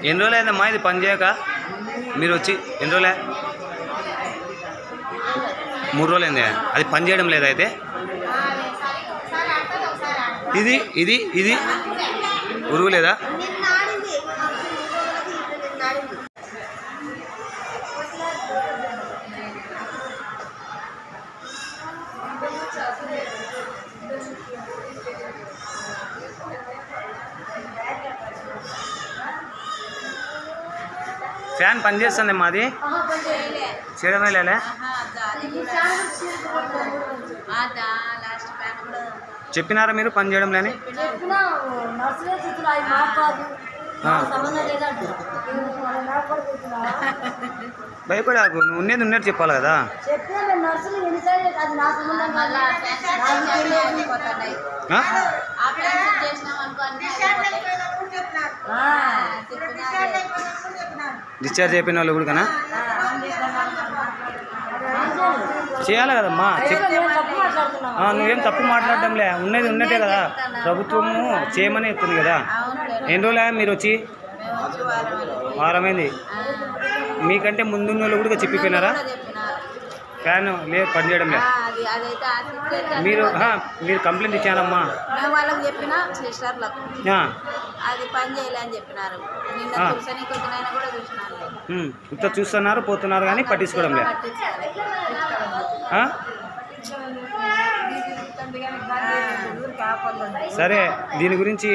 ఎన్ని రోజులైందమ్మా ఇది పని చేయక? మీరు వచ్చి ఎన్ని రోజులే? 3 రోజులైందే. అది పని చేయడం లేదా అయితే? ఇది ఇది ఇది ఉరుగు లేదా? ఫ్యాన్ పని చేస్తుంది మాది చేయడమే లేలే. చెప్పినారా మీరు పని చేయడం లేని? భయపడాకు, నువ్వు ఉన్నట్టు చెప్పాలి కదా. డిశ్చార్జ్ అయిపోయిన వాళ్ళు కూడా కన్నా చేయాలి కదమ్మా. నువ్వేం తప్పు మాట్లాడడంలే, ఉన్నది ఉన్నట్టే కదా. ప్రభుత్వము చేయమని చెప్తుంది కదా. ఎన్ని రోజులే మీరు వచ్చి? వారమైంది. మీకంటే ముందున్న వాళ్ళు కూడా చెప్పిపోయినారా? ఫ్యాన్ లేదు పని చేయడం లేదు. మీరు మీరు కంప్లైంట్ ఇచ్చారమ్మా? ఇంత చూస్తున్నారు పోతున్నారు కానీ పట్టించుకోవడం లేదు. సరే, దీని గురించి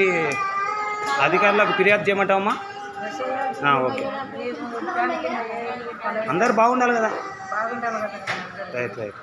అధికారులకు ఫిర్యాదు చేయమంటావమ్మా? ఓకే, అందరు బాగుండాలి కదా. Right right.